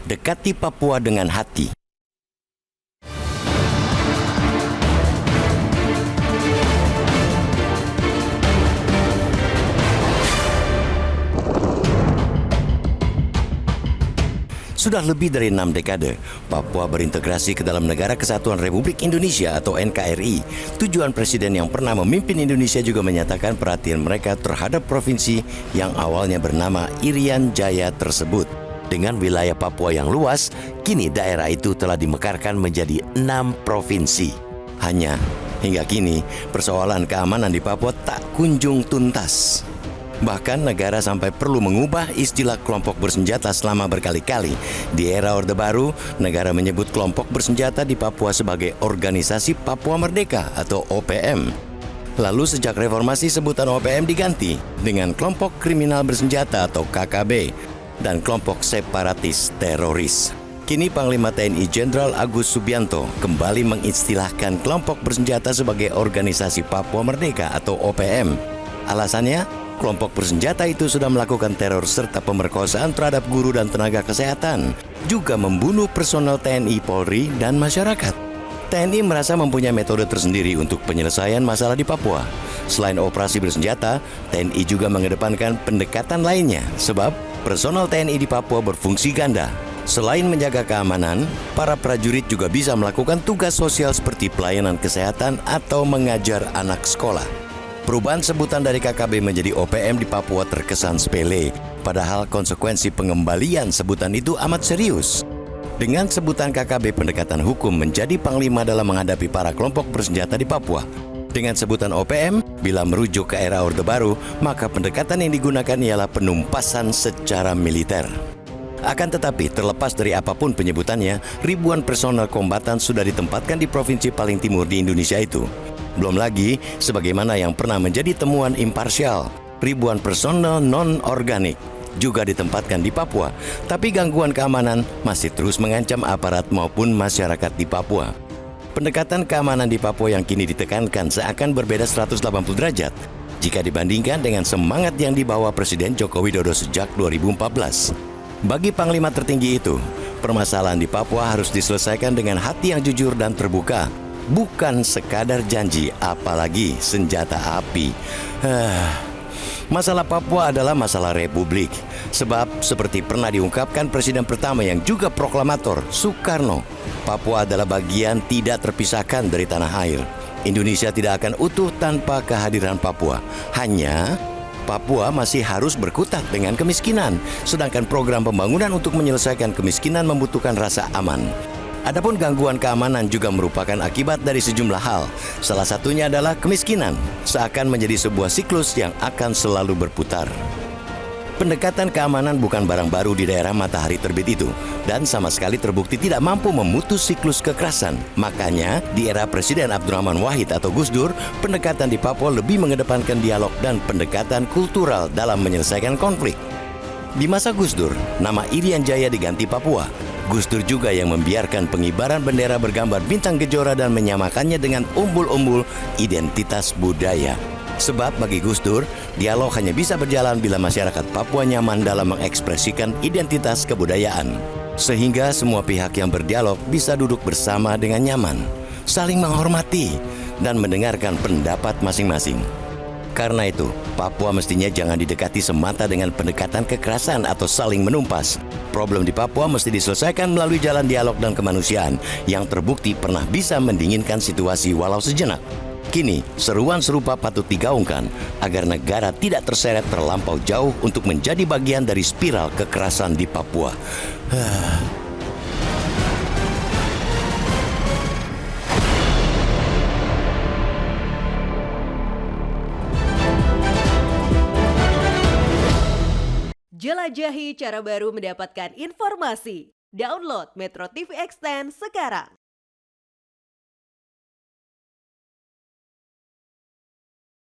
dekati Papua dengan hati. Sudah lebih dari 6 dekade, Papua berintegrasi ke dalam Negara Kesatuan Republik Indonesia atau NKRI. Tujuan Presiden yang pernah memimpin Indonesia juga menyatakan perhatian mereka terhadap provinsi yang awalnya bernama Irian Jaya tersebut. Dengan wilayah Papua yang luas, kini daerah itu telah dimekarkan menjadi 6 provinsi. Hanya, hingga kini, persoalan keamanan di Papua tak kunjung tuntas. Bahkan negara sampai perlu mengubah istilah kelompok bersenjata selama berkali-kali. Di era Orde Baru, negara menyebut kelompok bersenjata di Papua sebagai Organisasi Papua Merdeka atau OPM. Lalu sejak reformasi sebutan OPM diganti dengan kelompok kriminal bersenjata atau KKB dan kelompok separatis teroris. Kini Panglima TNI Jenderal Agus Subianto kembali mengistilahkan kelompok bersenjata sebagai Organisasi Papua Merdeka atau OPM. Alasannya, kelompok bersenjata itu sudah melakukan teror serta pemerkosaan terhadap guru dan tenaga kesehatan, juga membunuh personel TNI, Polri, dan masyarakat. TNI merasa mempunyai metode tersendiri untuk penyelesaian masalah di Papua. Selain operasi bersenjata, TNI juga mengedepankan pendekatan lainnya, sebab personel TNI di Papua berfungsi ganda. Selain menjaga keamanan, para prajurit juga bisa melakukan tugas sosial seperti pelayanan kesehatan atau mengajar anak sekolah. Perubahan sebutan dari KKB menjadi OPM di Papua terkesan sepele, padahal konsekuensi pengembalian sebutan itu amat serius. Dengan sebutan KKB, pendekatan hukum menjadi panglima dalam menghadapi para kelompok bersenjata di Papua. Dengan sebutan OPM, bila merujuk ke era Orde Baru, maka pendekatan yang digunakan ialah penumpasan secara militer. Akan tetapi, terlepas dari apapun penyebutannya, ribuan personel kombatan sudah ditempatkan di provinsi paling timur di Indonesia itu. Belum lagi, sebagaimana yang pernah menjadi temuan imparsial, ribuan personel non-organik juga ditempatkan di Papua, tapi gangguan keamanan masih terus mengancam aparat maupun masyarakat di Papua. Pendekatan keamanan di Papua yang kini ditekankan seakan berbeda 180 derajat jika dibandingkan dengan semangat yang dibawa Presiden Joko Widodo sejak 2014. Bagi Panglima tertinggi itu, permasalahan di Papua harus diselesaikan dengan hati yang jujur dan terbuka, bukan sekadar janji, apalagi senjata api. Masalah Papua adalah masalah republik. Sebab seperti pernah diungkapkan Presiden pertama yang juga proklamator, Soekarno, Papua adalah bagian tidak terpisahkan dari tanah air. Indonesia tidak akan utuh tanpa kehadiran Papua. Hanya Papua masih harus berkutat dengan kemiskinan, sedangkan program pembangunan untuk menyelesaikan kemiskinan membutuhkan rasa aman. Adapun gangguan keamanan juga merupakan akibat dari sejumlah hal. Salah satunya adalah kemiskinan, seakan menjadi sebuah siklus yang akan selalu berputar. Pendekatan keamanan bukan barang baru di daerah matahari terbit itu, dan sama sekali terbukti tidak mampu memutus siklus kekerasan. Makanya, di era Presiden Abdurrahman Wahid atau Gus Dur, pendekatan di Papua lebih mengedepankan dialog dan pendekatan kultural dalam menyelesaikan konflik. Di masa Gus Dur, nama Irian Jaya diganti Papua. Gus Dur juga yang membiarkan pengibaran bendera bergambar bintang kejora dan menyamakannya dengan umbul-umbul identitas budaya. Sebab bagi Gus Dur, dialog hanya bisa berjalan bila masyarakat Papua nyaman dalam mengekspresikan identitas kebudayaan. Sehingga semua pihak yang berdialog bisa duduk bersama dengan nyaman, saling menghormati, dan mendengarkan pendapat masing-masing. Karena itu, Papua mestinya jangan didekati semata dengan pendekatan kekerasan atau saling menumpas. Problem di Papua mesti diselesaikan melalui jalan dialog dan kemanusiaan yang terbukti pernah bisa mendinginkan situasi walau sejenak. Kini, seruan serupa patut digaungkan agar negara tidak terseret terlampau jauh untuk menjadi bagian dari spiral kekerasan di Papua. Jelajahi cara baru mendapatkan informasi. Download Metro TV Extend sekarang.